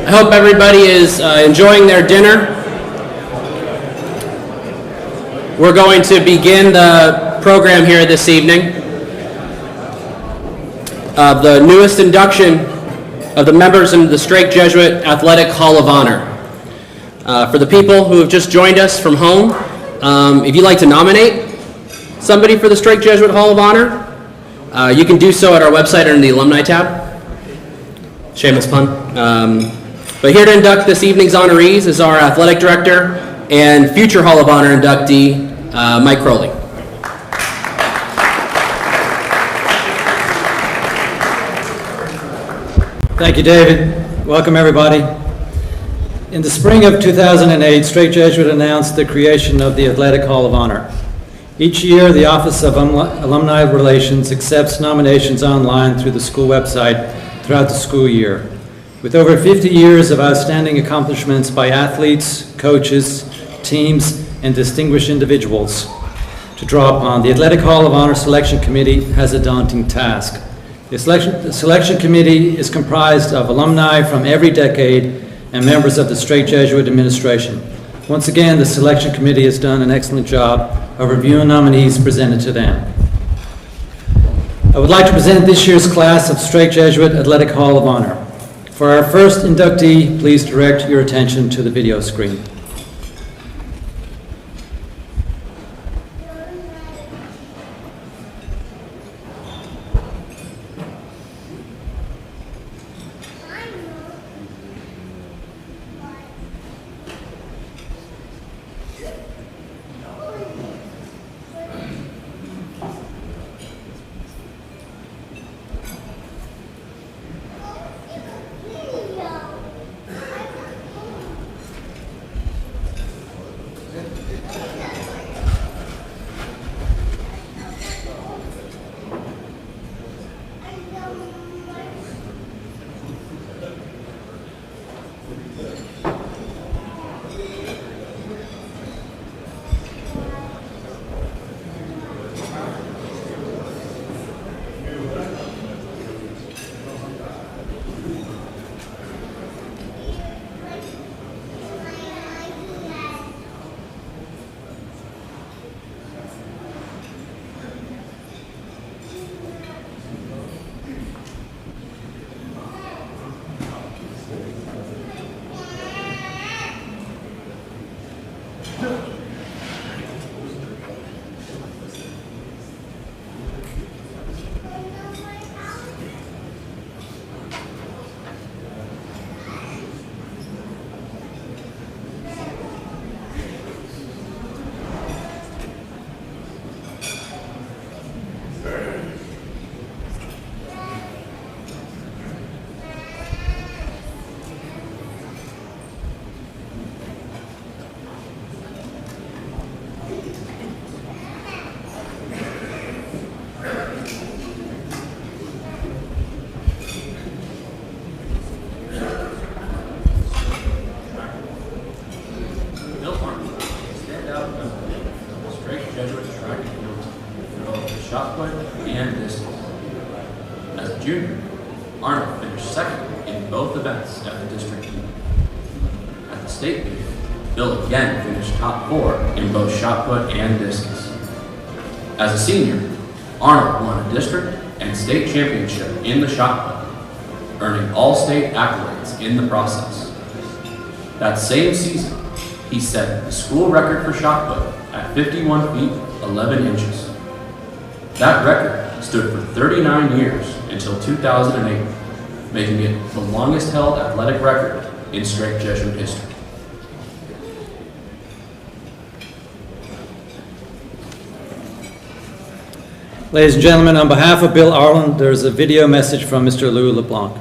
I hope everybody is enjoying their dinner. We're going to begin the program here this evening. The newest induction of the members in the Strake Jesuit Athletic Hall of Honor. For the people who have just joined us from home, if you'd like to nominate somebody for the Strake Jesuit Hall of Honor, you can do so at our website under the Alumni tab. Shameless pun. But here to induct this evening's honorees is our athletic director and future Hall of Honor inductee, Mike Crowley. Thank you, David. Welcome, everybody. In the spring of 2008, Strake Jesuit announced the creation of the Athletic Hall of Honor. Each year, the Office of Alumni Relations accepts nominations online through the school website throughout the school year. With over 50 years of outstanding accomplishments by athletes, coaches, teams, and distinguished individuals to draw upon, the Athletic Hall of Honor Selection Committee has a daunting task. The selection committee is comprised of alumni from every decade and members of the Strake Jesuit administration. Once again, the selection committee has done an excellent job of reviewing nominees presented to them. I would like to present this year's class of Strake Jesuit Athletic Hall of Honor. For our first inductee, please direct your attention to the video screen. Arnold finished second in both events at the district meet. At the state meet, Bill again finished top 4 in both shot put and discus. As a senior, Arnold won a district and state championship in the shot put, earning all state accolades in the process. That same season, he set the school record for shot put at 51 feet 11 inches. That record stood for 39 years until 2008, making it the longest held athletic record in Strake Jesuit history. Ladies and gentlemen, on behalf of Bill Arnold, there's a video message from Mr. Louis LeBlanc.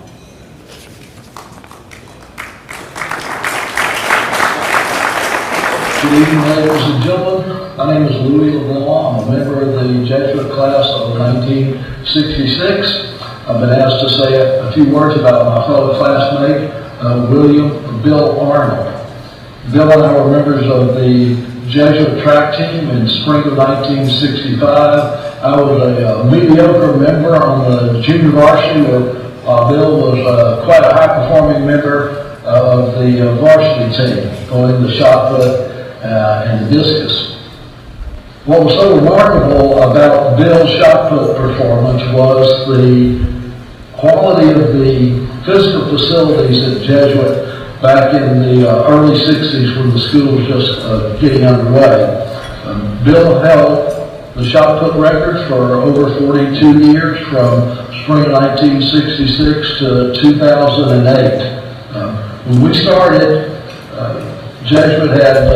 Good evening, ladies and gentlemen. My name is Louis LeBlanc. I'm a member of the Jesuit class of 1966. I've been asked to say a few words about my fellow classmate, Bill Arnold. Bill and I were members of the Jesuit track team in spring of 1965. I was a mediocre member on the junior varsity where Bill was quite a high-performing member. of the varsity team, going the shot put and the discus. What was so remarkable about Bill's shot put performance was the quality of the physical facilities at Jesuit back in the early 60s when the school was just getting underway. Bill held the shot put record for over 42 years, from spring 1966 to 2008. When we started, Jesuit had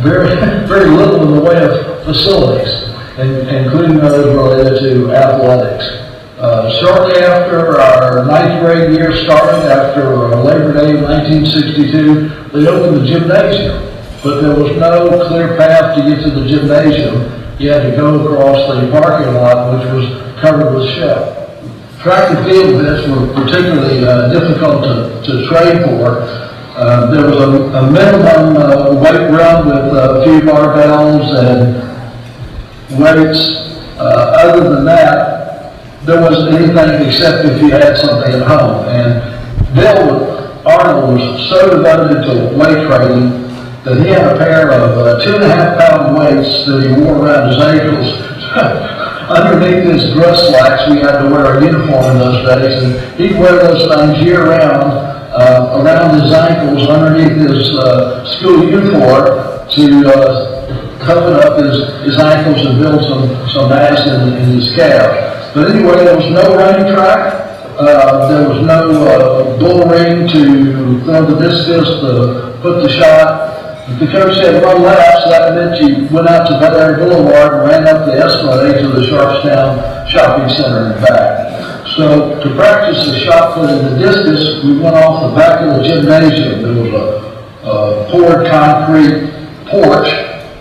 very little in the way of facilities, including those related to athletics. Shortly after our 9th grade year started, after Labor Day of 1962, they opened the gymnasium, but there was no clear path to get to the gymnasium. You had to go across the parking lot, which was covered with shell. Track and field events were particularly difficult to train for. There was a minimum weight run with a few barbells and weights. Other than that, there wasn't anything except if you had something at home. And Arnold was so devoted to weight training that he had a pair of 2.5-pound weights that he wore around his ankles. Underneath his dress slacks, we had to wear a uniform in those days, and he'd wear those things year-round around his ankles, underneath his school uniform, to cover up his ankles and build some mass in his calf. But anyway, there was no running track. There was no bull ring to throw the discus, to put the shot. If the coach said run laps, that meant you went out to Bel Air Boulevard and ran up the Esplanade to the Sharpstown Shopping Center and back. So to practice the shot put and the discus, we went off the back of the gymnasium. There was a poured concrete porch,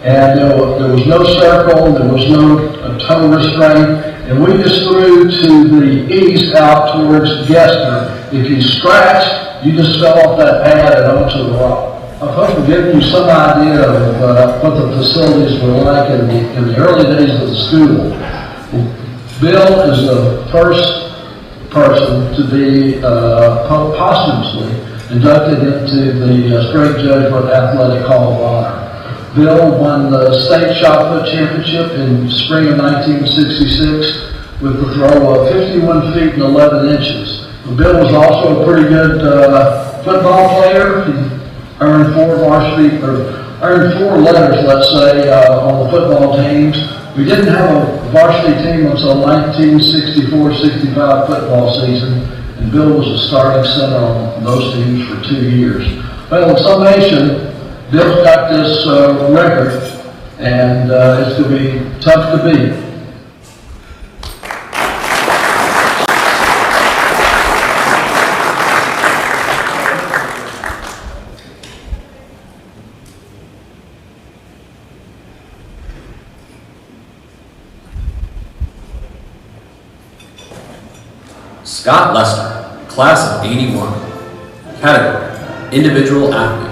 and there was no circle, there was no toe restraint, and we just threw to the east out towards Gester. If you scratched, you just fell off that pad and onto the rock. I hope we're giving you some idea of what the facilities were like in the early days of the school. Bill is the first person to be posthumously inducted into the Strake Jesuit Athletic Hall of Honor. Bill won the state shot put championship in spring of 1966 with the throw of 51 feet and 11 inches. Bill was also a pretty good football player. He earned earned 4 letters, let's say, on the football teams. We didn't have a varsity team until 1964-65 football season, and Bill was a starting center on those teams for 2 years. Well, in summation, Bill's got this record, and it's going to be tough to beat. Scott Lester, class of '81. Category: individual athlete.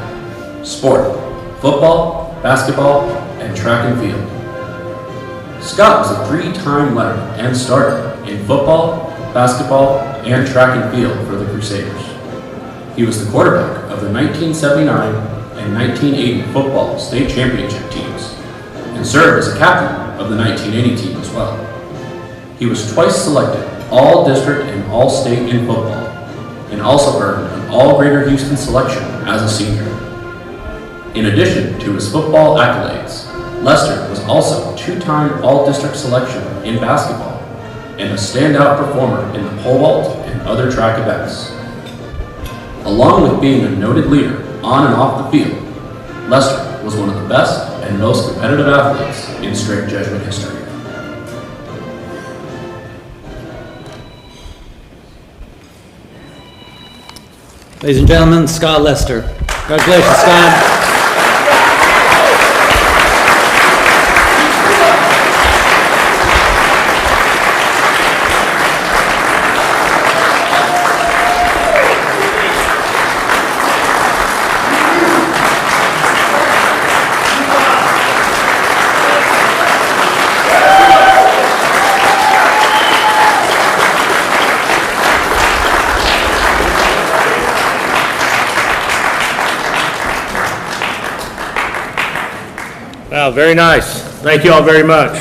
Sport: football, basketball, and track and field. Scott was a 3-time winner and starter in football, basketball, and track and field for the Crusaders. He was the quarterback of the 1979 and 1980 football state championship teams and served as a captain of the 1980 team as well. He was twice selected All-District and All-State in football, and also earned an All-Greater Houston selection as a senior. In addition to his football accolades, Lester was also a 2-time All-District selection in basketball and a standout performer in the pole vault and other track events. Along with being a noted leader on and off the field, Lester was one of the best and most competitive athletes in Strake Jesuit history. Ladies and gentlemen, Scott Lester. Congratulations, Scott. Wow, very nice. Thank you all very much.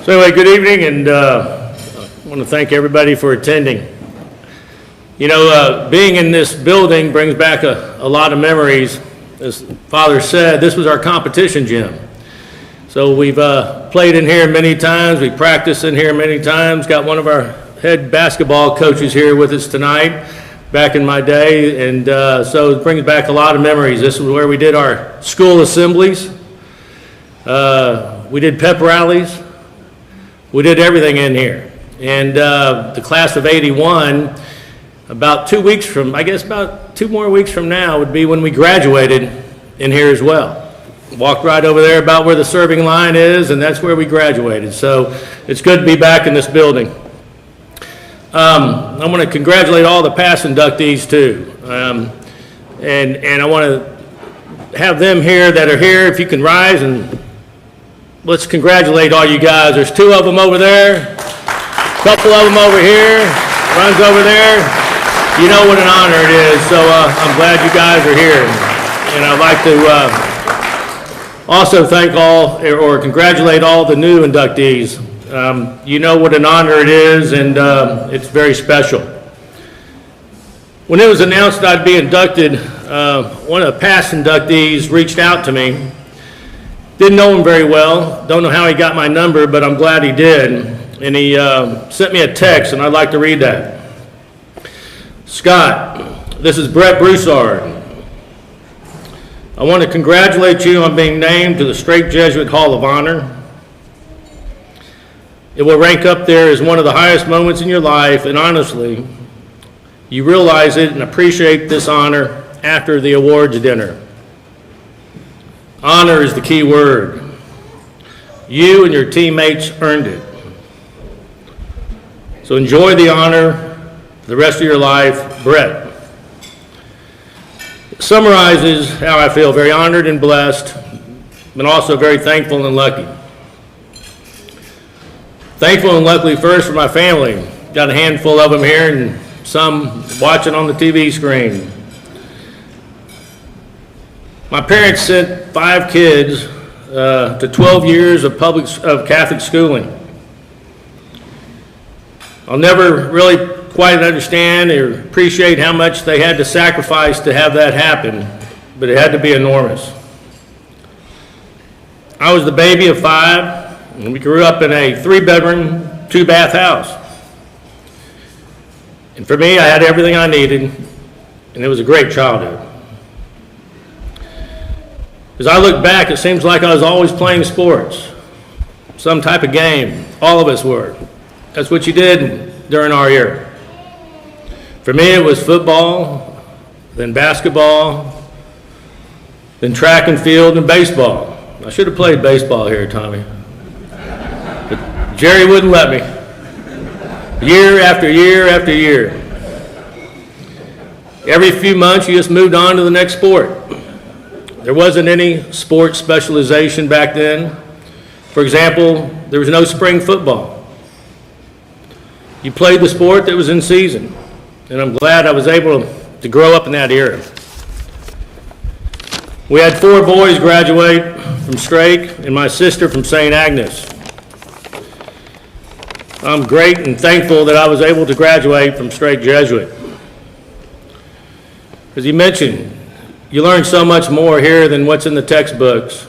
So anyway, good evening, and I want to thank everybody for attending. You know, being in this building brings back a lot of memories. As Father said, this was our competition gym. So we've played in here many times, we practiced in here many times, got one of our head basketball coaches here with us tonight, back in my day, and so it brings back a lot of memories. This is where we did our school assemblies, we did pep rallies, we did everything in here. And the class of '81, about 2 weeks from, I guess about 2 more weeks from now would be when we graduated in here as well. Walked right over there about where the serving line is, and that's where we graduated. So it's good to be back in this building. I want to congratulate all the past inductees too. And I want to have them here that are here, if you can rise, and let's congratulate all you guys. There's 2 of them over there, a couple of them over here, runs over there. You know what an honor it is, so I'm glad you guys are here. And I'd like to also thank all, or congratulate all the new inductees. You know what an honor it is, and it's very special. When it was announced that I'd be inducted, one of the past inductees reached out to me. Didn't know him very well, don't know how he got my number, but I'm glad he did. And he sent me a text, and I'd like to read that. Scott, this is Brett Broussard. I want to congratulate you on being named to the Strake Jesuit Hall of Honor. It will rank up there as one of the highest moments in your life, and honestly, you realize it and appreciate this honor after the awards dinner. Honor is the key word. You and your teammates earned it. So enjoy the honor for the rest of your life, Brett. It summarizes how I feel: very honored and blessed, but also very thankful and lucky. Thankful and lucky first for my family. Got a handful of them here and some watching on the TV screen. My parents sent 5 kids to 12 years of Catholic schooling. I'll never really quite understand or appreciate how much they had to sacrifice to have that happen, but it had to be enormous. I was the baby of 5, and we grew up in a 3-bedroom, 2-bath house. And for me, I had everything I needed, and it was a great childhood. As I look back, it seems like I was always playing sports, some type of game. All of us were. That's what you did during our year. For me, it was football, then basketball, then track and field, and baseball. I should have played baseball here, Tommy. But Jerry wouldn't let me. Year after year after year. Every few months, you just moved on to the next sport. There wasn't any sports specialization back then. For example, there was no spring football. You played the sport that was in season. And I'm glad I was able to grow up in that era. We had 4 boys graduate from Strake and my sister from St. Agnes. I'm great and thankful that I was able to graduate from Strake Jesuit. As you mentioned, you learn so much more here than what's in the textbooks.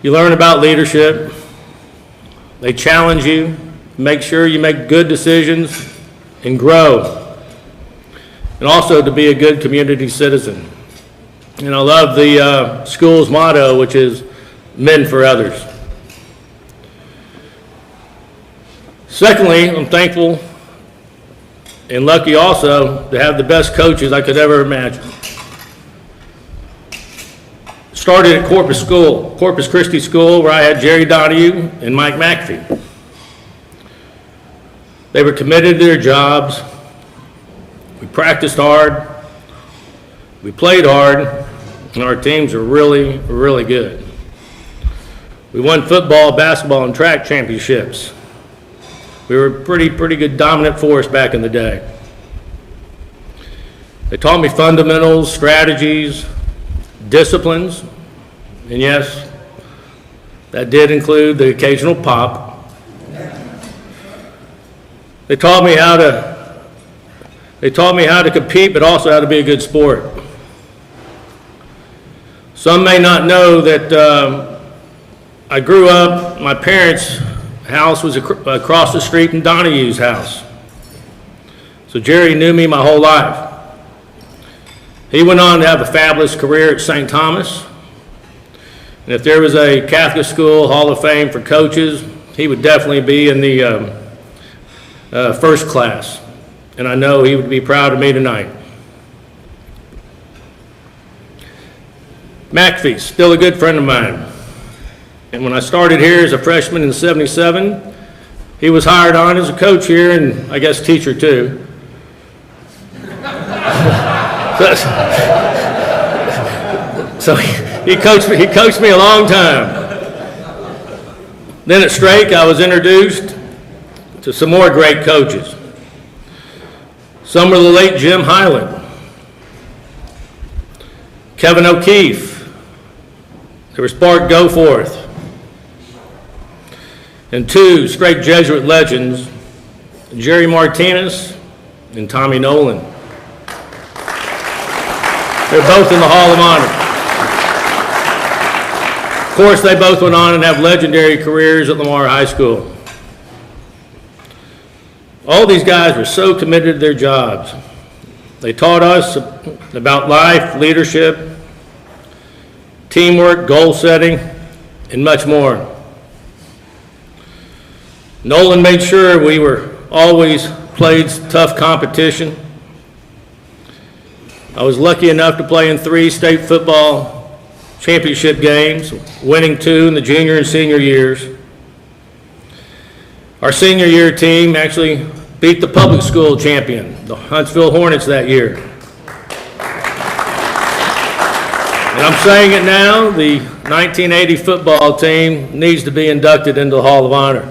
You learn about leadership. They challenge you, make sure you make good decisions, and grow, and also to be a good community citizen. And I love the school's motto, which is men for others. Secondly, I'm thankful and lucky also to have the best coaches I could ever imagine. Started at Corpus Christi School, where I had Jerry Donahue and Mike McAfee. They were committed to their jobs. We practiced hard. We played hard, and our teams were really, really good. We won football, basketball, and track championships. We were a pretty good dominant force back in the day. They taught me fundamentals, strategies, disciplines, and yes, that did include the occasional pop. They taught me how to compete, but also how to be a good sport. Some may not know that I grew up, my parents' house was across the street from Donahue's house. So Jerry knew me my whole life. He went on to have a fabulous career at St. Thomas. And if there was a Catholic school Hall of Fame for coaches, he would definitely be in the first class. And I know he would be proud of me tonight. McAfee's still a good friend of mine. And when I started here as a freshman in '77, he was hired on as a coach here and I guess teacher too. So he coached me a long time. Then at Strake, I was introduced to some more great coaches. Some were the late Jim Highland, Kevin O'Keefe, there was Bart Goforth, and two Strake Jesuit legends, Jerry Martinez and Tommy Nolan. They're both in the Hall of Honor. Of course, they both went on and have legendary careers at Lamar High School. All these guys were so committed to their jobs. They taught us about life, leadership, teamwork, goal setting, and much more. Nolan made sure we were always played tough competition. I was lucky enough to play in 3 state football championship games, winning 2 in the junior and senior years. Our senior year team actually beat the public school champion, the Huntsville Hornets, that year. And I'm saying it now, the 1980 football team needs to be inducted into the Hall of Honor.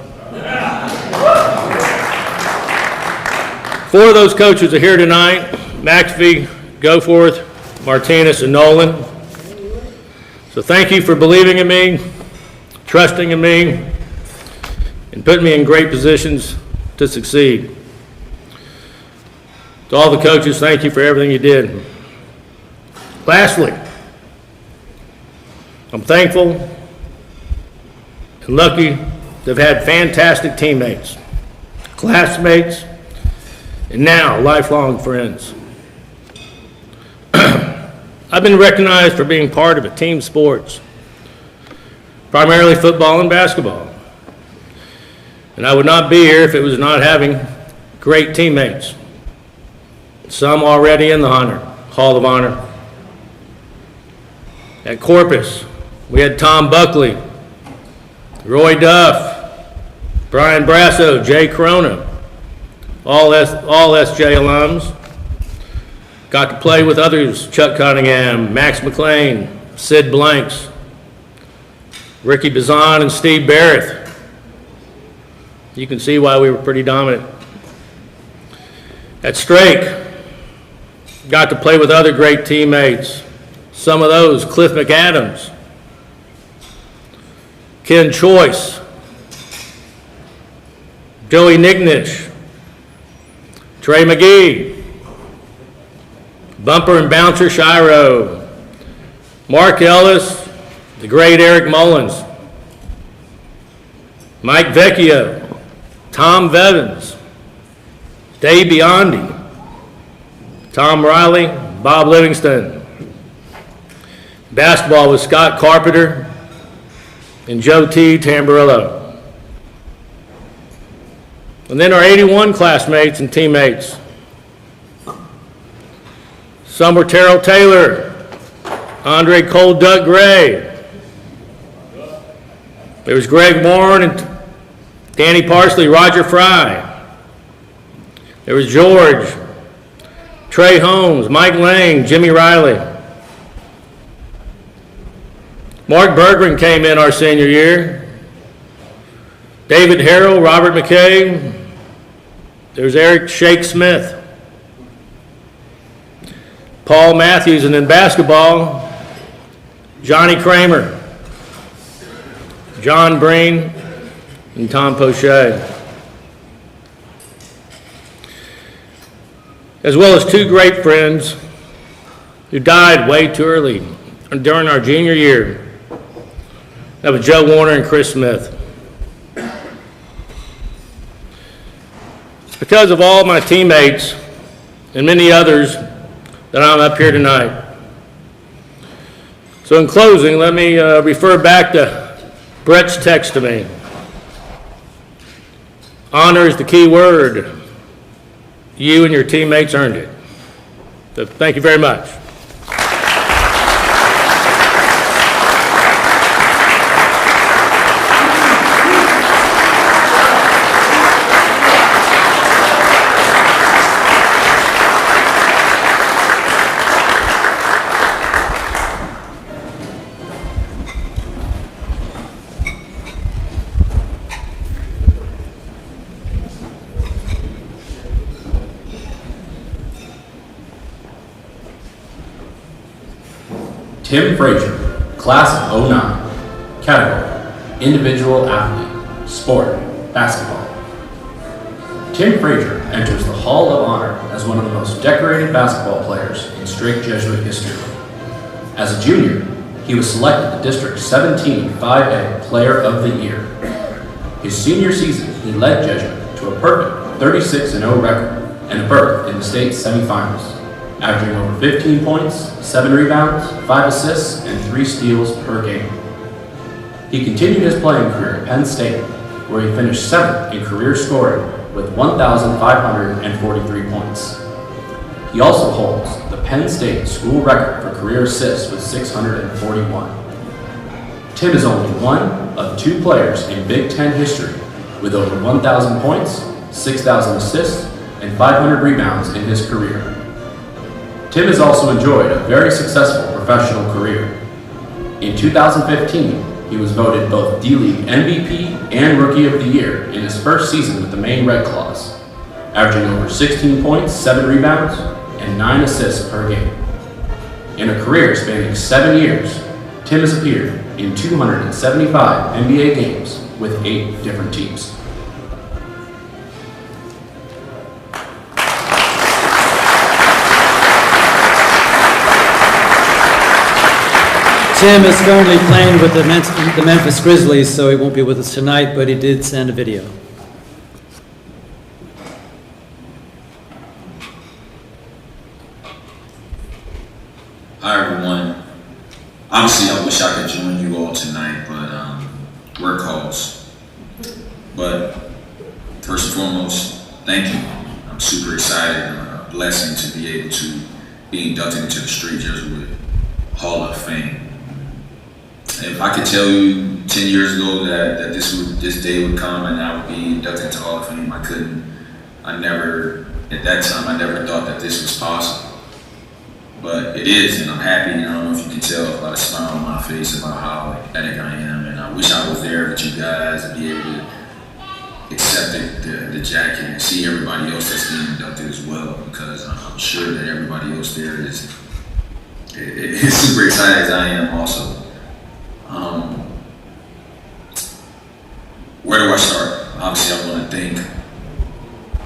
4 of those coaches are here tonight: McAfee, Goforth, Martinez, and Nolan. So thank you for believing in me, trusting in me, and putting me in great positions to succeed. To all the coaches, thank you for everything you did. Lastly, I'm thankful and lucky to have had fantastic teammates, classmates, and now lifelong friends. I've been recognized for being part of a team sports, primarily football and basketball. And I would not be here if it was not having great teammates. Some already in the Hall of Honor. At Corpus, we had Tom Buckley, Roy Duff, Brian Brasso, Jay Corona, all SJ alums. Got to play with others: Chuck Cunningham, Max McLean, Sid Blanks, Ricky Bazan, and Steve Barrett. You can see why we were pretty dominant. At Strake, got to play with other great teammates. Some of those: Cliff McAdams, Ken Choice, Joey Nignish, Trey McGee, Bumper and Bouncer Shiro, Mark Ellis, the great Eric Mullins, Mike Vecchio, Tom Vevins, Dave Biondi, Tom Riley, Bob Livingston. Basketball with Scott Carpenter and Joe T. Tamburillo. And then our 81 classmates and teammates. Some were Terrell Taylor, Andre Cold Duck Gray. There was Greg Warren and Danny Parsley, Roger Fry. There was George, Trey Holmes, Mike Lang, Jimmy Riley. Mark Bergman came in our senior year. David Harrell, Robert McKay. There's Eric Shake Smith. Paul Matthews, and in basketball, Johnny Kramer, John Breen, and Tom Poche. As well as two great friends who died way too early during our junior year. That was Joe Warner and Chris Smith. It's because of all my teammates and many others that I'm up here tonight. So in closing, let me refer back to Brett's text to me. Honor is the key word. You and your teammates earned it. So thank you very much. Tim Frazier, class of '09, category, individual athlete, sport, basketball. Tim Frazier enters the Hall of Honor as one of the most decorated basketball players in Strake Jesuit history. As a junior, he was selected the District 17 5A Player of the Year. His senior season, he led Jesuit to a perfect 36-0 record and a berth in the state semifinals, averaging over 15 points, 7 rebounds, 5 assists, and 3 steals per game. He continued his playing career at Penn State, where he finished 7th in career scoring with 1,543 points. He also holds the Penn State school record for career assists with 641. Tim is only one of 2 players in Big Ten history with over 1,000 points, 6,000 assists, and 500 rebounds in his career. Tim has also enjoyed a very successful professional career. In 2015, he was voted both D-League MVP and Rookie of the Year in his first season with the Maine Red Claws, averaging over 16 points, 7 rebounds, and 9 assists per game. In a career spanning 7 years, Tim has appeared in 275 NBA games with 8 different teams. Tim is currently playing with the Memphis Grizzlies, so he won't be with us tonight, but he did send a video. Hi everyone. Obviously, I wish I could join you all tonight, but work calls. But first and foremost, thank you. I'm super excited and a blessing to be able to be inducted into the Strake Jesuit Hall of Fame. If I could tell you 10 years ago that this day would come and I would be inducted into Hall of Fame, I couldn't. At that time, I never thought that this was possible. But it is, and I'm happy, and I don't know if you can tell by the smile on my face about how ecstatic I am, and I wish I was there with you guys and be able to accept the jacket and see everybody else that's being inducted as well, because I'm sure that everybody else there is super excited as I am also. Where do I start? Obviously, I want to thank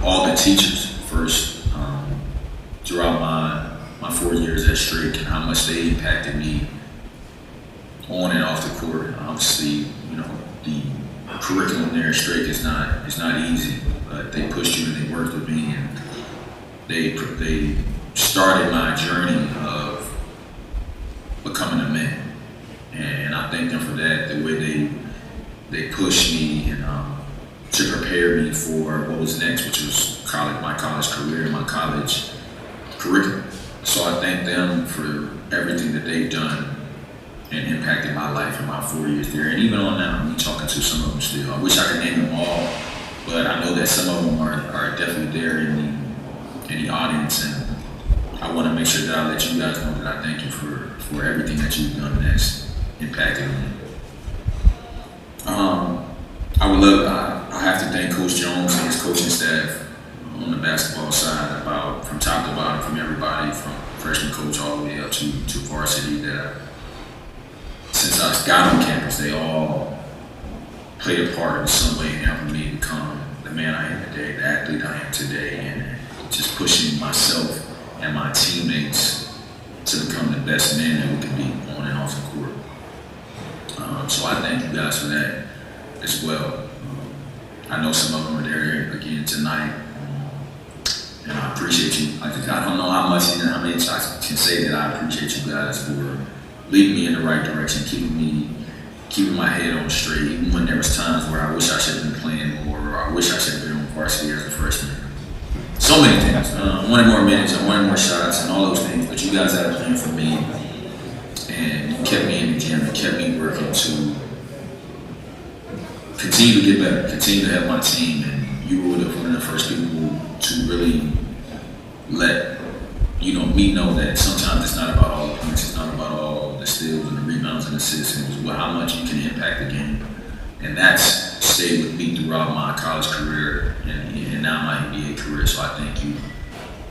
all the teachers first throughout my 4 years at Strake and how much they impacted me on and off the court. Obviously, the curriculum there at Strake is not easy, but they pushed you and they worked with me, and they started my journey of becoming a man. And I thank them for that, the way they pushed me and to prepare me for what was next, which was my college career, my college curriculum. So I thank them for everything that they've done and impacted my life in my 4 years there. And even on now, I'm talking to some of them still. I wish I could name them all, but I know that some of them are definitely there in the audience. And I want to make sure that I let you guys know that I thank you for everything that you've done that's impacted me. I have to thank Coach Jones and his coaching staff on the basketball side, from top to bottom, from everybody, from freshman coach all the way up to varsity, that since I got on campus, they all played a part in some way in helping me become the man I am today, the athlete I am today, and just pushing myself and my teammates to become the best men that we can be on and off the court. So I thank you guys for that as well. I know some of them are there again tonight, and I appreciate you. I don't know how much and how many times I can say that I appreciate you guys for leading me in the right direction, keeping my head on straight, even when there was times where I wish I should have been playing more, or I wish I should have been on varsity as a freshman. So many things. I wanted more minutes, I wanted more shots, and all those things, but you guys had a plan for me, and you kept me in the gym and kept me working to continue to get better, continue to have my team, and you were one of the first people to really let me know that sometimes it's not about all the points, it's not about all the steals and the rebounds and assists, and it's how much you can impact the game. And that's stayed with me throughout my college career and now my NBA career, so I thank you.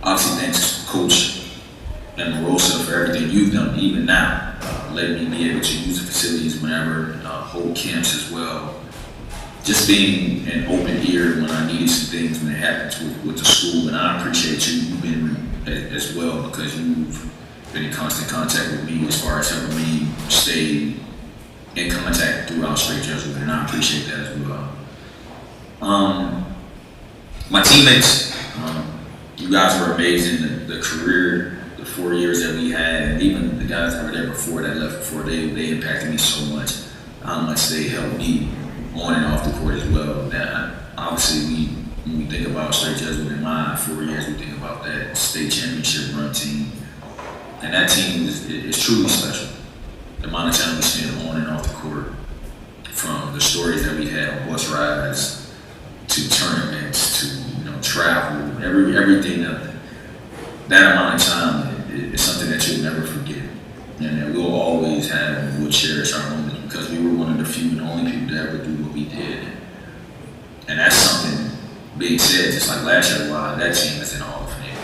Obviously, thanks Coach and Morosa for everything you've done, even now, letting me be able to use the facilities whenever, hold camps as well. Just being an open ear when I needed some things when it happens with the school, and I appreciate you. You've been as well, because you've been in constant contact with me as far as helping me stay in contact throughout Strake Jesuit, and I appreciate that as well. My teammates, you guys were amazing. The career, the 4 years that we had, and even the guys that were there before, that left before, they impacted me so much. How much they helped me on and off the court as well. That obviously, when we think about Strake Jesuit in my 4 years, we think about that state championship run team, and that team is truly special. The amount of time we spent on and off the court, from the stories that we had on bus rides to tournaments to travel, everything that amount of time is something that you'll never forget, and that we'll always have and we'll cherish our moments, because we were one of the few and only people to ever do what we did. And that's something being said, just like last year, why that team is in the Hall of Fame.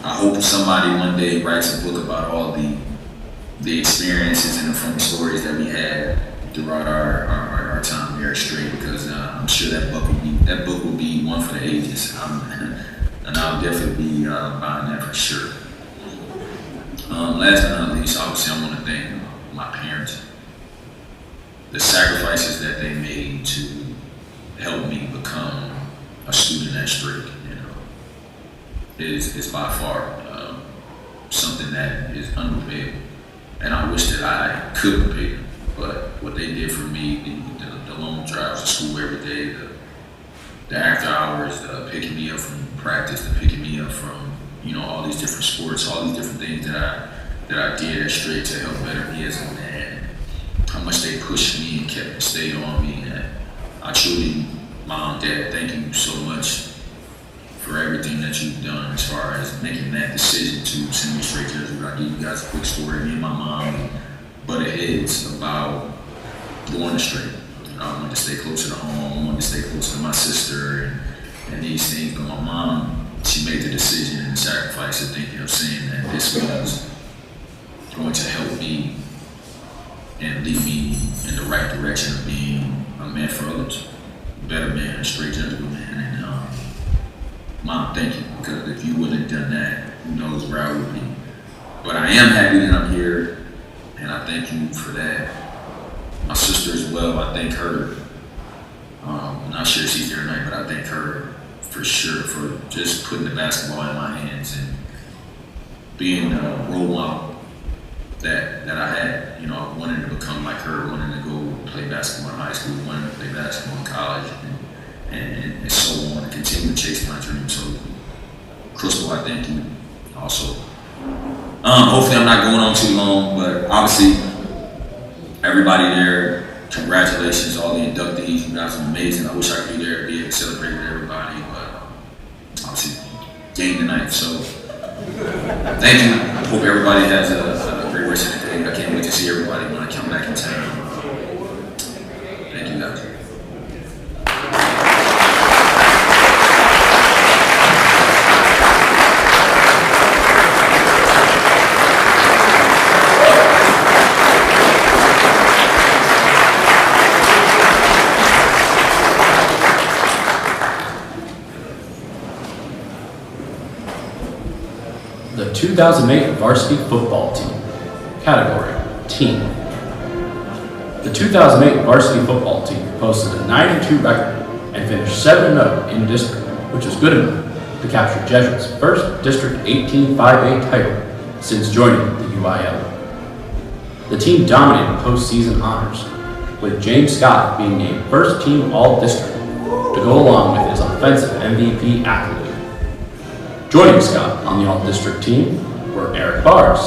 I hope somebody one day writes a book about all the experiences and the funny stories that we had throughout our time here at Strake, because I'm sure that book will be one for the ages, and I'll definitely be buying that for sure. Last but not least, obviously, I want to thank my parents. The sacrifices that they made to help me become a student at Strake, is by far something that is unrepayable. And I wish that I could repay them. But what they did for me, the long drives to school every day, the after hours, picking me up from practice, the picking me up from all these different sports, all these different things that I did at Strake to help better me as a man. How much they pushed me and stayed on me. And I truly, Mom, Dad, thank you so much for everything that you've done as far as making that decision to send me Strake Jesuit. I'll give you guys a quick story. Me and my mom butted heads about going to Strake. I wanted to stay closer to home, I wanted to stay closer to my sister and these things. But my mom, she made the decision and the sacrifice of thinking of saying that this was going to help me and lead me in the right direction of being a man for others, a better man, a Strake Jesuit man. And Mom, thank you, because if you wouldn't have done that, who knows where I would be. But I am happy that I'm here, and I thank you for that. My sister as well, I thank her. I'm not sure she's here tonight, but I thank her for sure for just putting the basketball in my hands and being a role model that I had. Wanting to become like her, wanting to go play basketball in high school, wanting to play basketball in college, and so on, and continue to chase my dreams. So, Crystal, I thank you also. Hopefully I'm not going on too long, but obviously everybody there, congratulations, all the inductees, you guys are amazing. I wish I could be there to be able to celebrate with everybody, but obviously game tonight, so thank you. Hope everybody has a great rest of the day. I can't wait to see everybody when I come back in town. Thank you guys. 2008 varsity football team. Category, team. The 2008 varsity football team posted a 9-2 record and finished 7-0 in district, which is good enough to capture Jesuit's first District 18-5A title since joining the UIL. The team dominated postseason honors, with James Scott being named first team All-District to go along with his offensive MVP accolade. Joining Scott on the All-District team were Eric Bars,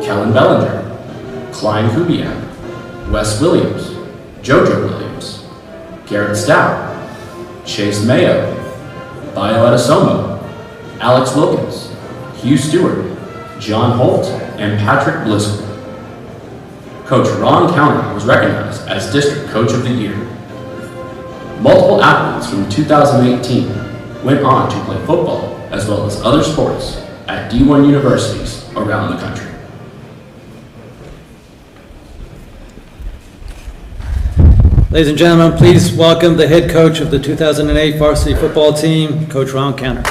Kellen Bellinger, Klein Kubiak, Wes Williams, JoJo Williams, Garrett Stout, Chase Mayo, Violetta Somo, Alex Wilkins, Hugh Stewart, John Holt, and Patrick Blisco. Coach Ron Counter was recognized as District Coach of the Year. Multiple athletes from 2018 went on to play football as well as other sports at D1 universities around the country. Ladies and gentlemen, please welcome the head coach of the 2008 varsity football team, Coach Ron Counter.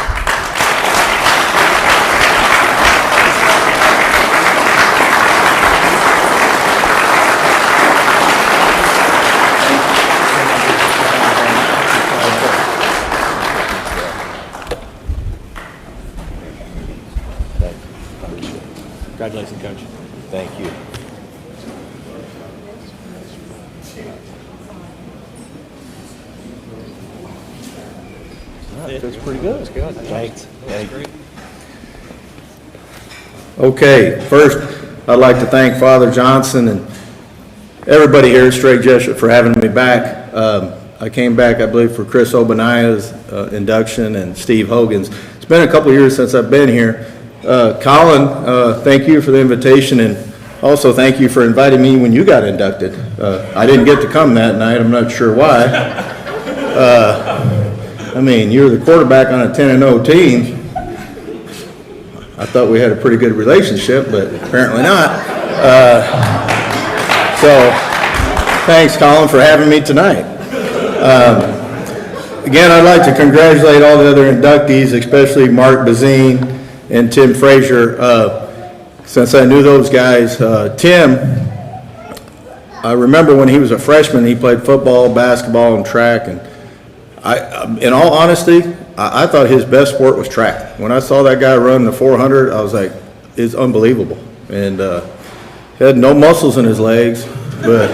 Congratulations, Coach. Thank you. That's pretty good. That's good. Thanks. Thank you. Okay, first, I'd like to thank Father Johnson and everybody here at Strake Jesuit for having me back. I came back, I believe, for Chris Obaniah's induction and Steve Hogan's. It's been a couple years since I've been here. Colin, thank you for the invitation, and also thank you for inviting me when you got inducted. I didn't get to come that night. I'm not sure why. I mean, you were the quarterback on a 10-0 team. I thought we had a pretty good relationship, but apparently not. So, thanks, Colin, for having me tonight. Again, I'd like to congratulate all the other inductees, especially Mark Bazine and Tim Frazier. Since I knew those guys, Tim, I remember when he was a freshman, he played football, basketball, and track, and in all honesty, I thought his best sport was track. When I saw that guy run the 400, I was like, it's unbelievable. And he had no muscles in his legs, but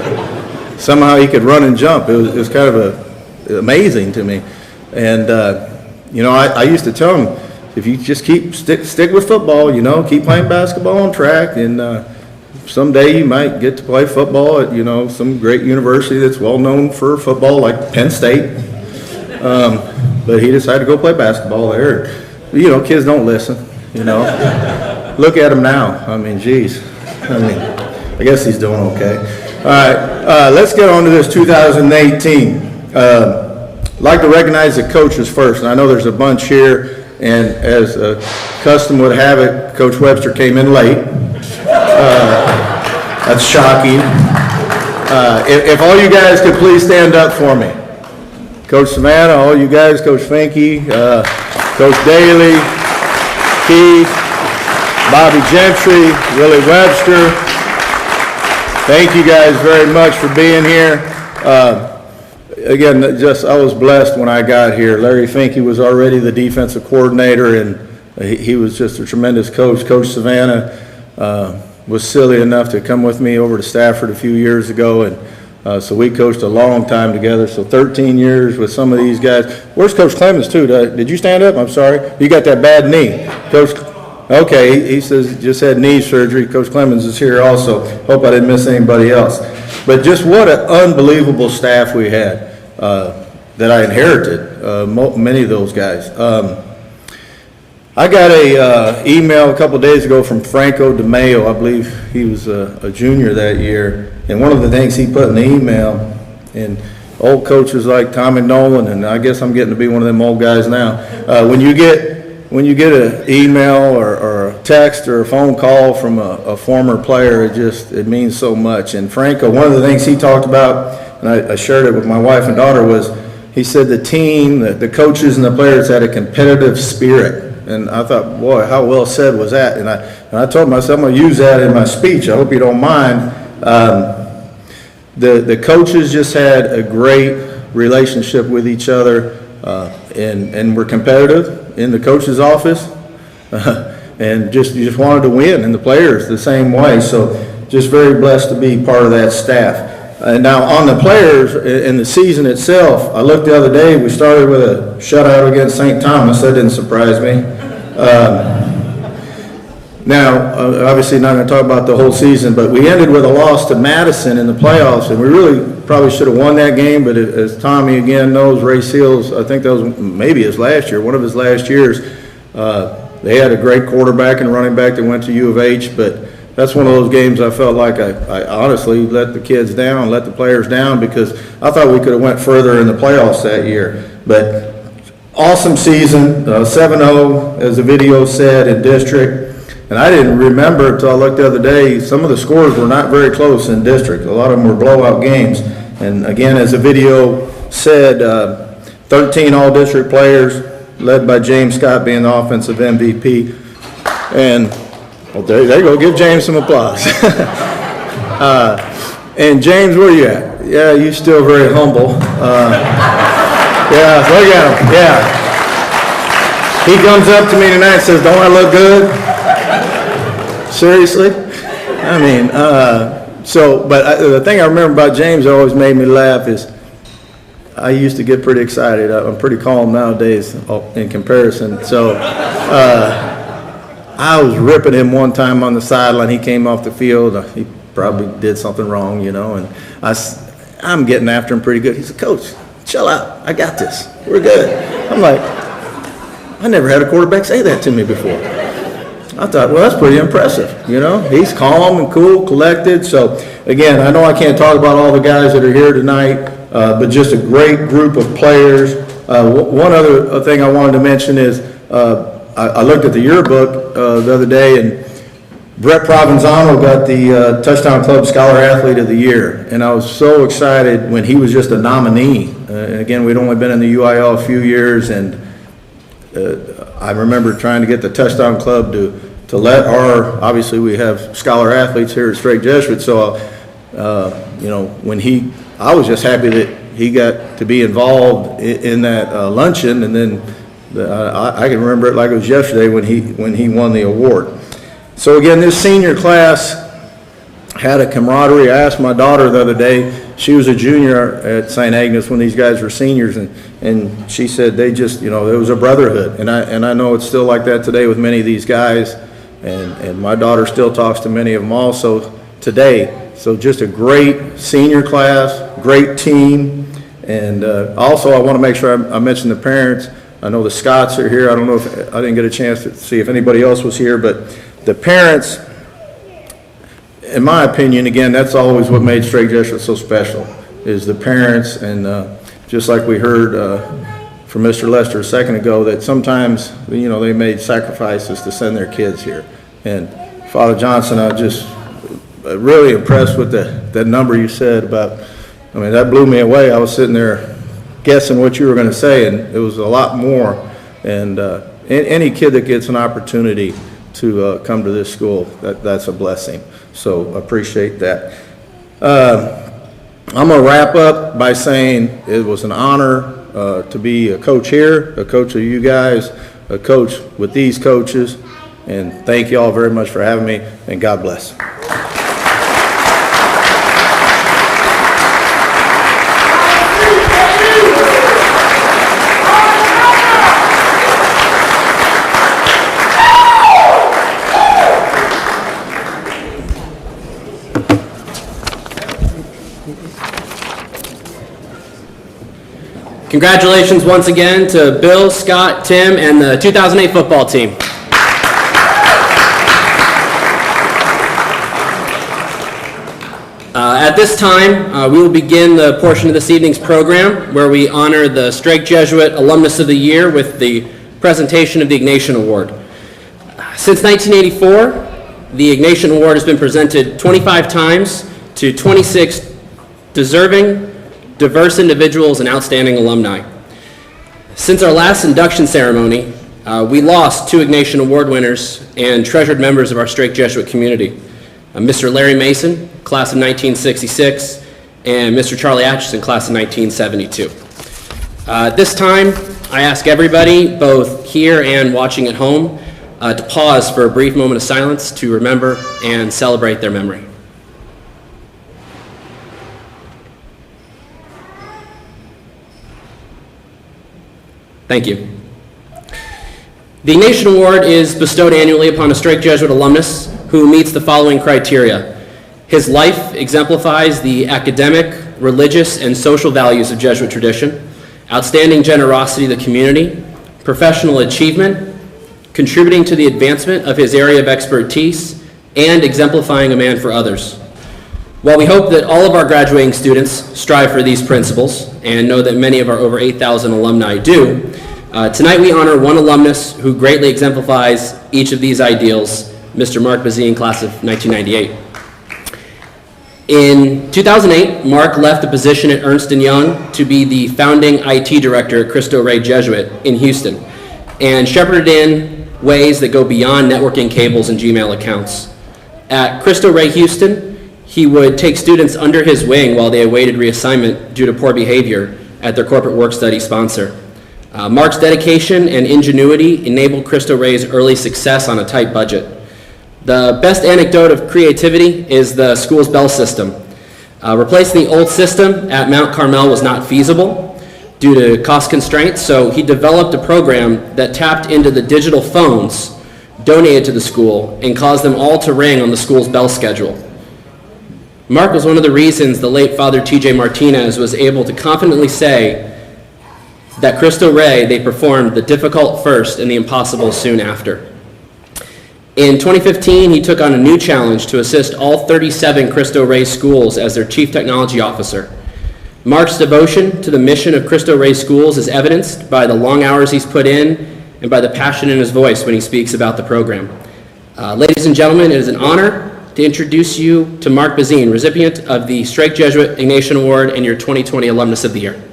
somehow he could run and jump. It was kind of amazing to me. And, I used to tell him, if you just stick with football, keep playing basketball and track, and someday you might get to play football at, some great university that's well known for football, like Penn State. But he decided to go play basketball there. Kids don't listen, Look at him now. I mean, geez. I guess he's doing okay. All right, let's get on to this 2018. I'd like to recognize the coaches first, and I know there's a bunch here. And as custom would have it, Coach Webster came in late. That's shocking. If all you guys could please stand up for me. Coach Savannah, all you guys, Coach Finke, Coach Daly, Keith, Bobby Gentry, Willie Webster. Thank you guys very much for being here. Again, I was blessed when I got here. Larry Finke was already the defensive coordinator, and he was just a tremendous coach. Coach Savannah was silly enough to come with me over to Stafford a few years ago, and so we coached a long time together. So 13 years with some of these guys. Where's Coach Clemens too? Did you stand up? I'm sorry. You got that bad knee. Coach, okay, he says just had knee surgery. Coach Clemens is here also. Hope I didn't miss anybody else. But just what an unbelievable staff we had. That I inherited, many of those guys. I got a email a couple days ago from Franco DeMayo. I believe he was a junior that year. And one of the things he put in the email, and old coaches like Tommy Nolan, and I guess I'm getting to be one of them old guys now. When you get an email or a text or a phone call from a former player, it means so much. And Franco, one of the things he talked about, and I shared it with my wife and daughter, was he said the team, the coaches and the players had a competitive spirit. And I thought, boy, how well said was that? And I told myself, I'm going to use that in my speech. I hope you don't mind. The coaches just had a great relationship with each other, and were competitive in the coach's office, and just wanted to win, and the players the same way. So just very blessed to be part of that staff. Now on the players in the season itself, I looked the other day, we started with a shutout against St. Thomas. That didn't surprise me. Now, obviously not going to talk about the whole season, but we ended with a loss to Madison in the playoffs, and we really probably should have won that game, but as Tommy again knows, Ray Seals, I think that was maybe his last year, one of his last years. They had a great quarterback and running back that went to U of H, but that's one of those games I felt like I honestly let the kids down, let the players down, because I thought we could have went further in the playoffs that year. But awesome season, 7-0, as the video said, in district. And I didn't remember until I looked the other day, some of the scores were not very close in district. A lot of them were blowout games. And again, as the video said, 13 all-district players, led by James Scott being the offensive MVP. And well, there you go. Give James some applause. And James, where you at? Yeah, you still very humble. Yeah, look at him. Yeah. He comes up to me tonight and says, "Don't I look good?" Seriously? I mean, but the thing I remember about James that always made me laugh is I used to get pretty excited. I'm pretty calm nowadays in comparison. So I was ripping him one time on the sideline. He came off the field. He probably did something wrong, you know, and I'm getting after him pretty good. He said, "Coach, chill out. I got this. We're good." I'm like, I never had a quarterback say that to me before. I thought, well, that's pretty impressive, you know. He's calm and cool, collected. So, again, I know I can't talk about all the guys that are here tonight, but just a great group of players. One other thing I wanted to mention is I looked at the yearbook the other day, and Brett Provenzano got the Touchdown Club Scholar Athlete of the Year, and I was so excited when he was just a nominee. Again, we'd only been in the UIL a few years, and I remember trying to get the Touchdown Club to let obviously we have scholar athletes here at Strake Jesuit, so you know, I was just happy that he got to be involved in that luncheon, and then I can remember it like it was yesterday when he won the award. So again, this senior class had a camaraderie. I asked my daughter the other day, she was a junior at St. Agnes when these guys were seniors, and she said they just, you know, it was a brotherhood. And I know it's still like that today with many of these guys, and my daughter still talks to many of them also today. So just a great senior class, great team. And also I want to make sure I mention the parents. I know the Scotts are here. I don't know if I didn't get a chance to see if anybody else was here, but the parents, in my opinion, again, that's always what made Strake Jesuit so special, is the parents. And just like we heard from Mr. Lester a second ago, that sometimes, you know, they made sacrifices to send their kids here. And Father Johnson, I was just really impressed with that number you said about, I mean, that blew me away. I was sitting there guessing what you were going to say, and it was a lot more. And any kid that gets an opportunity to come to this school, that's a blessing. So appreciate that. I'm going to wrap up by saying it was an honor to be a coach here, a coach of you guys, a coach with these coaches, and thank you all very much for having me, and God bless. Congratulations once again to Bill, Scott, Tim, and the 2008 football team. At this time, we will begin the portion of this evening's program where we honor the Strake Jesuit Alumnus of the Year with the presentation of the Ignatian Award. Since 1984, the Ignatian Award has been presented 25 times to 26 deserving, diverse individuals and outstanding alumni. Since our last induction ceremony, We lost 2 Ignatian Award winners and treasured members of our Strake Jesuit community, Mr. Larry Mason, class of 1966, and Mr. Charlie Atchison, class of 1972. This time, I ask everybody, both here and watching at home, to pause for a brief moment of silence to remember and celebrate their memory. Thank you. The Ignatian Award is bestowed annually upon a Strake Jesuit alumnus who meets the following criteria. His life exemplifies the academic, religious, and social values of Jesuit tradition, outstanding generosity to the community, professional achievement, contributing to the advancement of his area of expertise, and exemplifying a man for others. While we hope that all of our graduating students strive for these principles, and know that many of our over 8,000 alumni do, tonight we honor one alumnus who greatly exemplifies each of these ideals, Mr. Mark Bazine, class of 1998. In 2008, Mark left a position at Ernst & Young to be the founding IT director at Cristo Rey Jesuit in Houston, and shepherded in ways that go beyond networking cables and Gmail accounts. At Cristo Rey Houston, he would take students under his wing while they awaited reassignment due to poor behavior at their corporate work-study sponsor. Mark's dedication and ingenuity enabled Cristo Rey's early success on a tight budget. The best anecdote of creativity is the school's bell system. Replacing the old system at Mount Carmel was not feasible due to cost constraints, so he developed a program that tapped into the digital phones donated to the school and caused them all to ring on the school's bell schedule. Mark was one of the reasons the late Father T.J. Martinez was able to confidently say that Cristo Rey, they performed the difficult first and the impossible soon after. In 2015, he took on a new challenge to assist all 37 Cristo Rey schools as their chief technology officer. Mark's devotion to the mission of Cristo Rey schools is evidenced by the long hours he's put in and by the passion in his voice when he speaks about the program. Ladies and gentlemen, it is an honor to introduce you to Mark Bazine, recipient of the Strake Jesuit Ignatian Award and your 2020 Alumnus of the Year.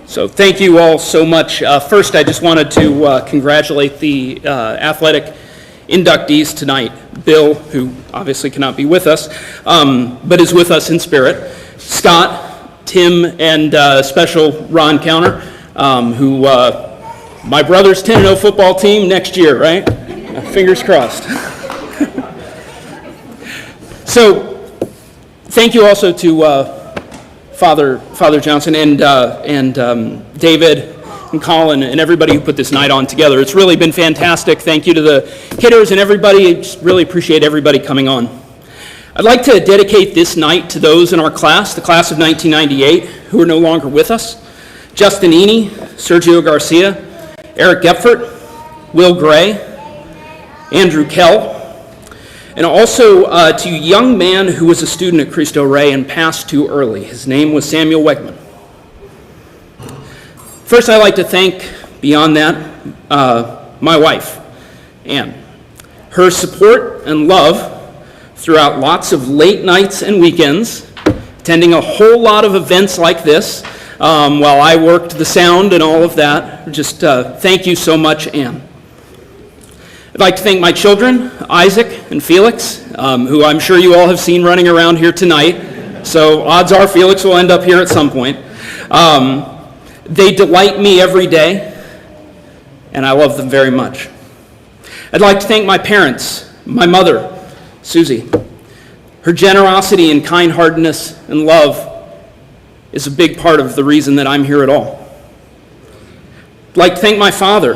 So thank you all so much. First, I just wanted to congratulate the athletic inductees tonight. Bill, who obviously cannot be with us, but is with us in spirit. Scott, Tim, and special Ron Counter, who my brother's 10-0 football team next year, right? Fingers crossed. So thank you also to Father Johnson and David and Colin and everybody who put this night on together. It's really been fantastic. Thank you to the hitters and everybody. I just really appreciate everybody coming on. I'd like to dedicate this night to those in our class, the class of 1998, who are no longer with us. Justin Eney, Sergio Garcia, Eric Gepfert, Will Gray, Andrew Kell, and also to a young man who was a student at Cristo Rey and passed too early. His name was Samuel Wegman. First, I'd like to thank, beyond that, my wife, Ann. Her support and love throughout lots of late nights and weekends, attending a whole lot of events like this, while I worked the sound and all of that. Just thank you so much, Ann. I'd like to thank my children, Isaac and Felix, who I'm sure you all have seen running around here tonight. So odds are Felix will end up here at some point. They delight me every day, and I love them very much. I'd like to thank my parents, my mother, Susie. Her generosity and kind-heartedness and love is a big part of the reason that I'm here at all. I'd like to thank my father,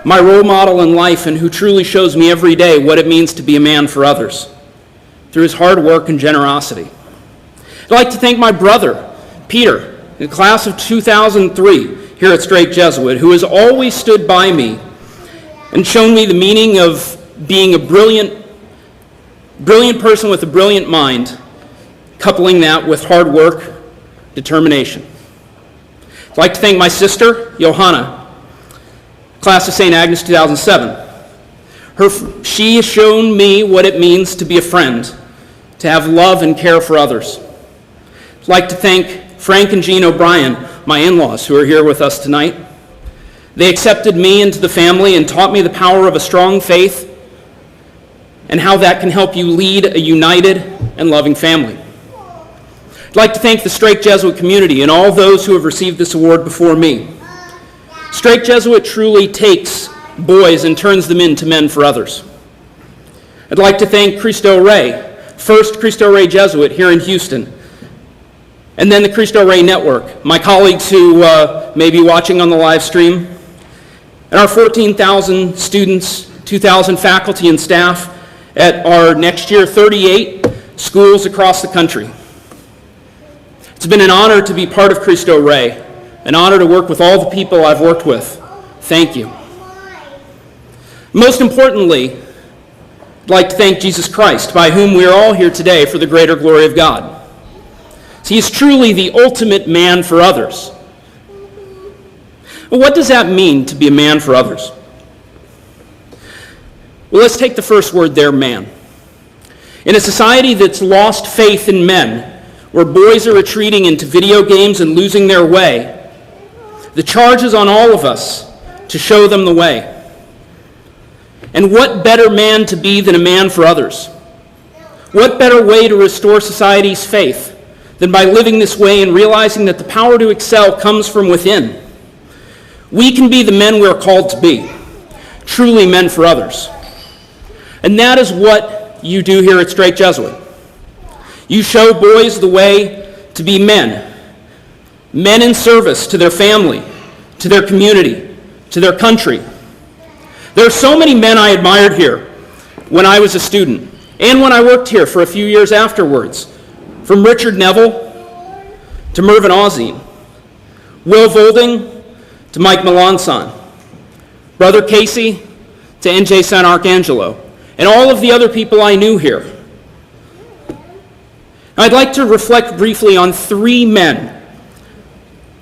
my role model in life and who truly shows me every day what it means to be a man for others through his hard work and generosity. I'd like to thank my brother, Peter, in the class of 2003. here at Strake Jesuit, who has always stood by me and shown me the meaning of being a brilliant person with a brilliant mind, coupling that with hard work, determination. I'd like to thank my sister, Johanna, class of St. Agnes 2007. She has shown me what it means to be a friend, to have love and care for others. I'd like to thank Frank and Jean O'Brien, my in-laws, who are here with us tonight. They accepted me into the family and taught me the power of a strong faith and how that can help you lead a united and loving family. I'd like to thank the Strake Jesuit community and all those who have received this award before me. Strake Jesuit truly takes boys and turns them into men for others. I'd like to thank Cristo Rey, first Cristo Rey Jesuit here in Houston, and then the Cristo Rey Network, my colleagues who may be watching on the live stream, and our 14,000 students, 2,000 faculty and staff at our next year 38 schools across the country. It's been an honor to be part of Cristo Rey, an honor to work with all the people I've worked with. Thank you. Most importantly, I'd like to thank Jesus Christ, by whom we are all here today for the greater glory of God. He is truly the ultimate man for others. Well, what does that mean to be a man for others? Well, let's take the first word there, man. In a society that's lost faith in men, where boys are retreating into video games and losing their way, the charge is on all of us to show them the way. And what better man to be than a man for others? What better way to restore society's faith than by living this way and realizing that the power to excel comes from within? We can be the men we're called to be, truly men for others. And that is what you do here at Strake Jesuit. You show boys the way to be men, men in service to their family, to their community, to their country. There are so many men I admired here when I was a student and when I worked here for a few years afterwards, from Richard Neville to Mervyn Ozzine, Will Volding to Mike Melanson, Brother Casey to NJ San Arcangelo, and all of the other people I knew here. I'd like to reflect briefly on 3 men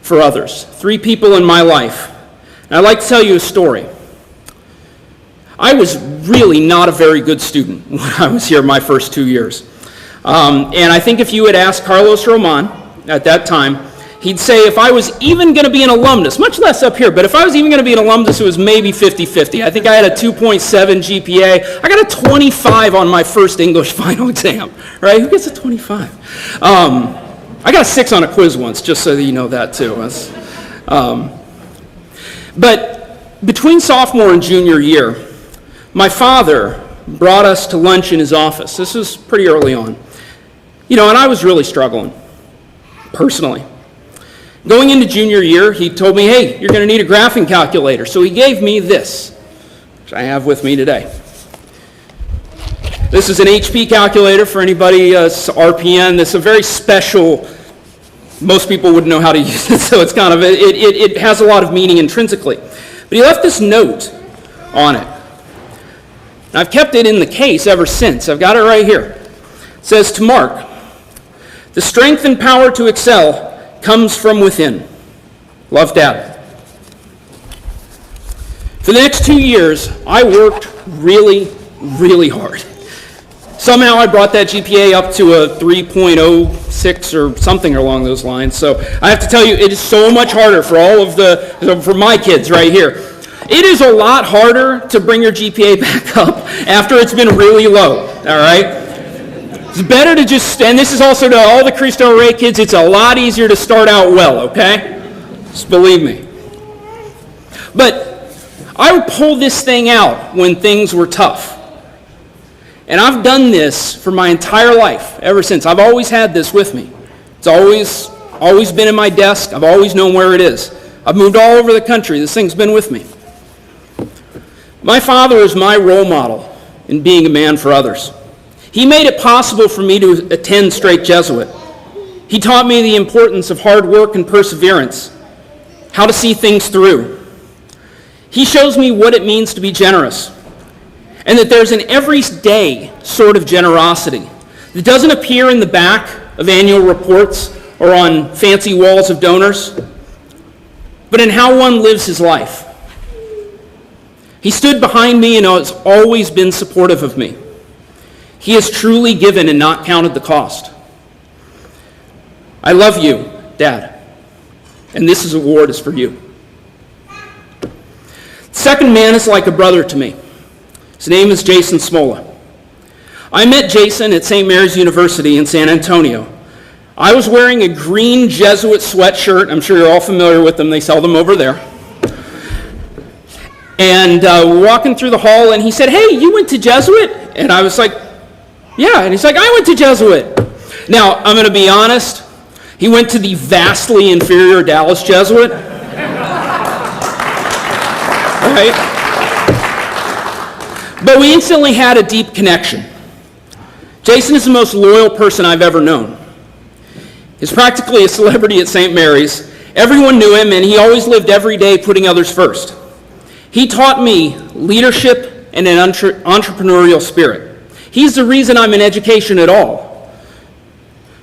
for others, 3 people in my life. And I'd like to tell you a story. I was really not a very good student when I was here my first 2 years. And I think if you had asked Carlos Roman at that time, he'd say if I was even going to be an alumnus, much less up here, but if I was even going to be an alumnus, it was maybe 50-50. I think I had a 2.7 GPA. I got a 25 on my first English final exam, right? Who gets a 25? I got a 6 on a quiz once, just so that you know that too. But between sophomore and junior year, my father brought us to lunch in his office. This was pretty early on. And I was really struggling, personally. Going into junior year, he told me, hey, you're going to need a graphing calculator. So he gave me this, which I have with me today. This is an HP calculator for anybody, RPN. This is a very special, most people wouldn't know how to use it, so it's kind of, it has a lot of meaning intrinsically. But he left this note on it. And I've kept it in the case ever since. I've got it right here. It says, to Mark, the strength and power to excel comes from within. Love, Dad. For the next 2 years, I worked really, really hard. Somehow I brought that GPA up to a 3.06 or something along those lines. So I have to tell you, it is so much harder for my kids right here. It is a lot harder to bring your GPA back up after it's been really low, all right? It's better to just, and this is also to all the Cristo Rey kids, it's a lot easier to start out well, okay? Just believe me. But I would pull this thing out when things were tough. And I've done this for my entire life, ever since. I've always had this with me. It's always been in my desk. I've always known where it is. I've moved all over the country. This thing's been with me. My father is my role model in being a man for others. He made it possible for me to attend Strake Jesuit. He taught me the importance of hard work and perseverance, how to see things through. He shows me what it means to be generous, and that there's an everyday sort of generosity that doesn't appear in the back of annual reports or on fancy walls of donors, but in how one lives his life. He stood behind me and has always been supportive of me. He has truly given and not counted the cost. I love you, Dad, and this award is for you. The second man is like a brother to me. His name is Jason Smola. I met Jason at St. Mary's University in San Antonio. I was wearing a green Jesuit sweatshirt. I'm sure you're all familiar with them. They sell them over there. And we're walking through the hall, and he said, "Hey, you went to Jesuit?" And I was like, "Yeah." And he's like, "I went to Jesuit." Now, I'm going to be honest. He went to the vastly inferior Dallas Jesuit. Right? But we instantly had a deep connection. Jason is the most loyal person I've ever known. He's practically a celebrity at St. Mary's. Everyone knew him, and he always lived every day putting others first. He taught me leadership and an entrepreneurial spirit. He's the reason I'm in education at all.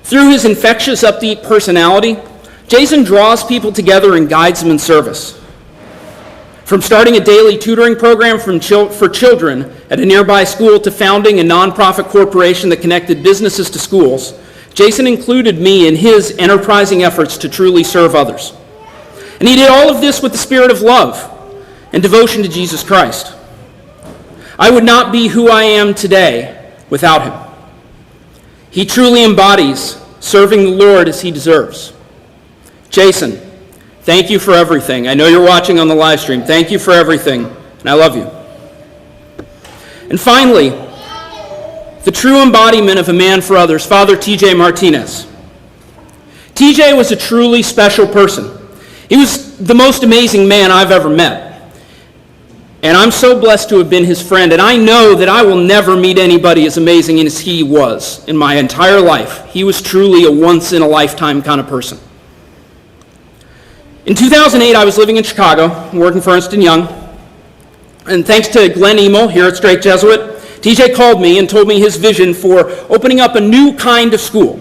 Through his infectious, upbeat personality, Jason draws people together and guides them in service. From starting a daily tutoring program for children at a nearby school to founding a nonprofit corporation that connected businesses to schools, Jason included me in his enterprising efforts to truly serve others. And he did all of this with the spirit of love and devotion to Jesus Christ. I would not be who I am today without him. He truly embodies serving the Lord as he deserves. Jason, thank you for everything. I know you're watching on the live stream. Thank you for everything, and I love you. And finally, the true embodiment of a man for others, Father T.J. Martinez. T.J. was a truly special person. He was the most amazing man I've ever met. And I'm so blessed to have been his friend, and I know that I will never meet anybody as amazing as he was in my entire life. He was truly a once-in-a-lifetime kind of person. In 2008, I was living in Chicago, working for Ernst & Young, and thanks to Glenn Emil here at Strake Jesuit, TJ called me and told me his vision for opening up a new kind of school.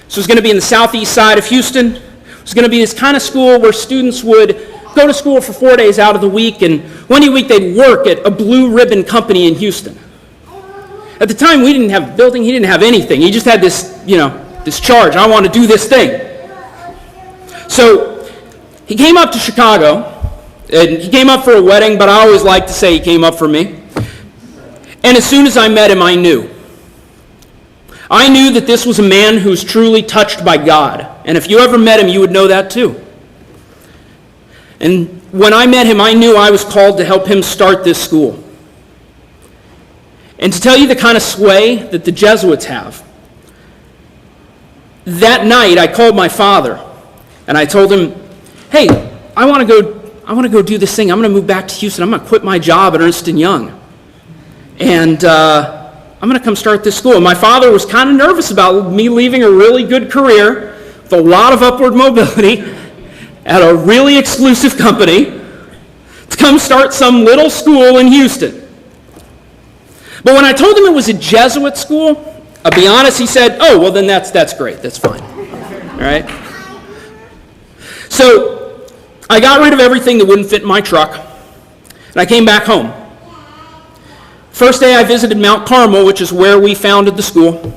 So it was going to be in the southeast side of Houston. It was going to be this kind of school where students would go to school for 4 days out of the week, and one day a week they'd work at a blue ribbon company in Houston. At the time, we didn't have a building, he didn't have anything. He just had this, this charge, I want to do this thing. So he came up to Chicago, and he came up for a wedding, but I always like to say he came up for me. And as soon as I met him, I knew. I knew that this was a man who's truly touched by God. And if you ever met him, you would know that too. And when I met him, I knew I was called to help him start this school. And to tell you the kind of sway that the Jesuits have, that night I called my father and I told him, "Hey, I want to go do this thing. I'm going to move back to Houston. I'm going to quit my job at Ernst & Young. And I'm going to come start this school." And my father was kind of nervous about me leaving a really good career with a lot of upward mobility at a really exclusive company to come start some little school in Houston. But when I told him it was a Jesuit school, I'll be honest, he said, "Oh, well then that's great, that's fine." All right? So I got rid of everything that wouldn't fit in my truck, and I came back home. First day I visited Mount Carmel, which is where we founded the school.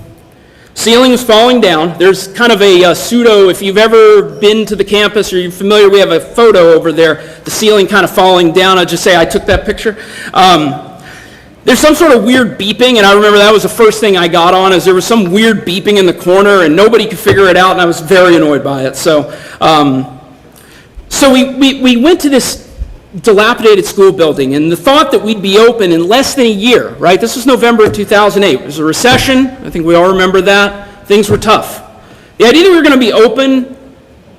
Ceiling was falling down. There's kind of a pseudo, if you've ever been to the campus or you're familiar, we have a photo over there, the ceiling kind of falling down. I'll just say I took that picture. There's some sort of weird beeping, and I remember that was the first thing I got on, is there was some weird beeping in the corner, and nobody could figure it out, and I was very annoyed by it. So we went to this dilapidated school building, and the thought that we'd be open in less than a year, right? This was November of 2008. It was a recession. I think we all remember that. Things were tough. The idea that we were going to be open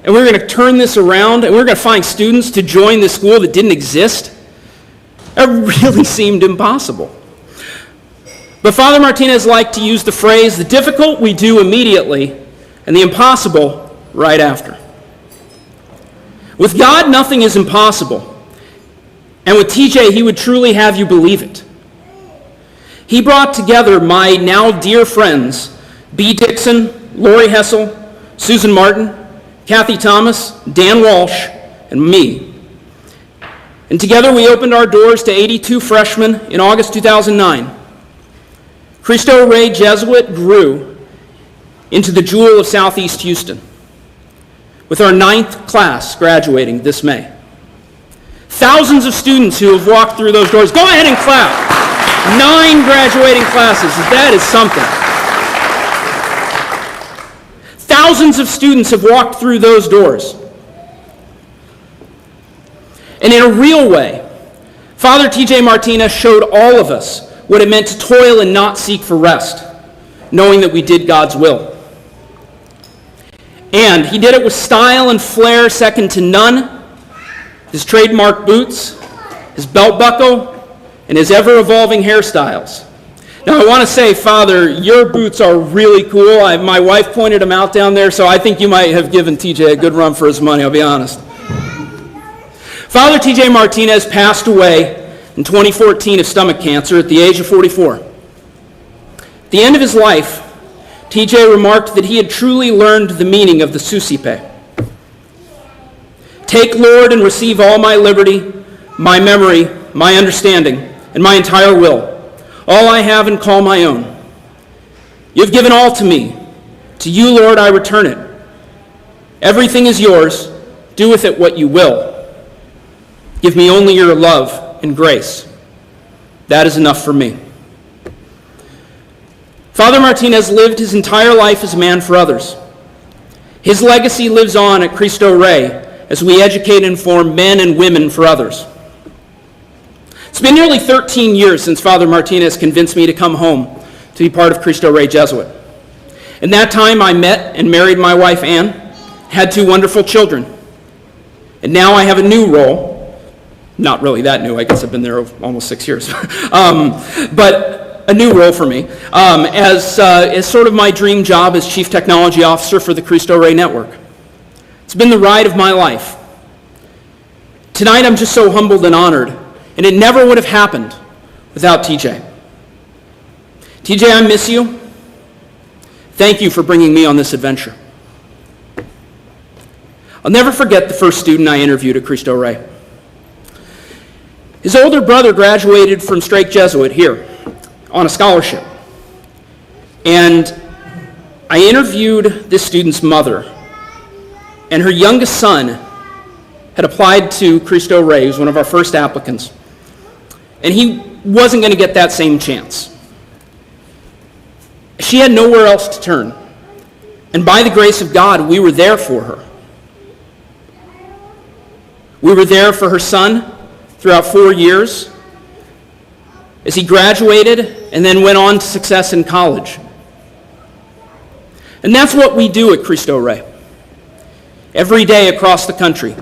and we were going to turn this around and we were going to find students to join this school that didn't exist, that really seemed impossible. But Father Martinez liked to use the phrase, "The difficult we do immediately and the impossible right after." With God, nothing is impossible. And with TJ, he would truly have you believe it. He brought together my now dear friends, B. Dixon, Lori Hessel, Susan Martin, Kathy Thomas, Dan Walsh, and me. And together we opened our doors to 82 freshmen in August 2009. Cristo Rey Jesuit grew into the jewel of Southeast Houston, with our 9th class graduating this May. Thousands of students who have walked through those doors. Go ahead and clap. 9 graduating classes. That is something. Thousands of students have walked through those doors. And in a real way, Father T.J. Martinez showed all of us what it meant to toil and not seek for rest, knowing that we did God's will. And he did it with style and flair second to none, his trademark boots, his belt buckle, and his ever-evolving hairstyles. Now, I want to say, Father, your boots are really cool. My wife pointed them out down there, so I think you might have given TJ a good run for his money, I'll be honest. Father T.J. Martinez passed away in 2014 of stomach cancer at the age of 44. At the end of his life, TJ remarked that he had truly learned the meaning of the Susipe. Take, Lord, and receive all my liberty, my memory, my understanding, and my entire will, all I have and call my own. You have given all to me. To you, Lord, I return it. Everything is yours. Do with it what you will. Give me only your love and grace. That is enough for me. Father Martinez lived his entire life as a man for others. His legacy lives on at Cristo Rey as we educate and inform men and women for others. It's been nearly 13 years since Father Martinez convinced me to come home to be part of Cristo Rey Jesuit. In that time, I met and married my wife, Ann, had 2 wonderful children. And now I have a new role. Not really that new, I guess I've been there almost 6 years. But a new role for me, as sort of my dream job as Chief Technology Officer for the Cristo Rey Network. It's been the ride of my life. Tonight I'm just so humbled and honored, and it never would have happened without TJ. TJ, I miss you. Thank you for bringing me on this adventure. I'll never forget the first student I interviewed at Cristo Rey. His older brother graduated from Strake Jesuit here on a scholarship. And I interviewed this student's mother, and her youngest son had applied to Cristo Rey. He was one of our first applicants. And he wasn't going to get that same chance. She had nowhere else to turn. And by the grace of God, we were there for her. We were there for her son throughout 4 years as he graduated and then went on to success in college. And that's what we do at Cristo Rey every day across the country.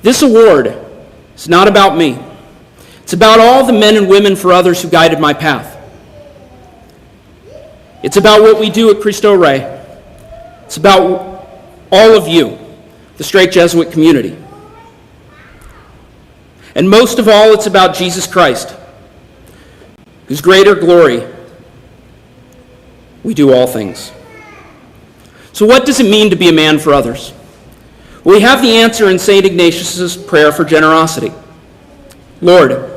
This award is not about me. It's about all the men and women for others who guided my path. It's about what we do at Cristo Rey. It's about all of you, the Strake Jesuit community. And most of all, it's about Jesus Christ, whose greater glory we do all things. So what does it mean to be a man for others? Well, we have the answer in St. Ignatius' prayer for generosity. Lord,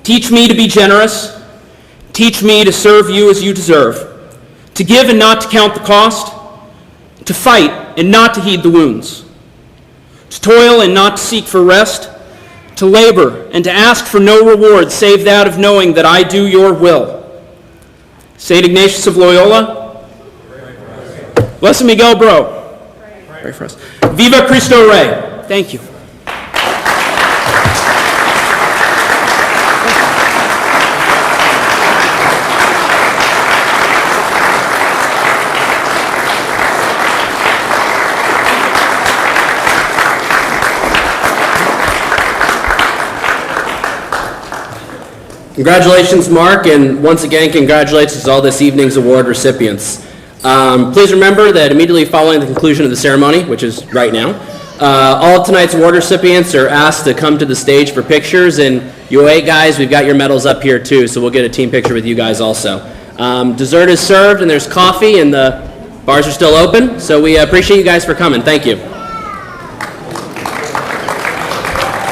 teach me to be generous. Teach me to serve you as you deserve, to give and not to count the cost, to fight and not to heed the wounds, to toil and not to seek for rest, to labor and to ask for no reward save that of knowing that I do your will. St. Ignatius of Loyola, blessed me go, bro. Pray for us. Viva Cristo Rey. Thank you. Congratulations, Mark, and once again, congratulations to all this evening's award recipients. Please remember that immediately following the conclusion of the ceremony, which is right now, all of tonight's award recipients are asked to come to the stage for pictures, and you 08 guys, we've got your medals up here too, so we'll get a team picture with you guys also. Dessert is served, and there's coffee, and the bars are still open, so we appreciate you guys for coming. Thank you.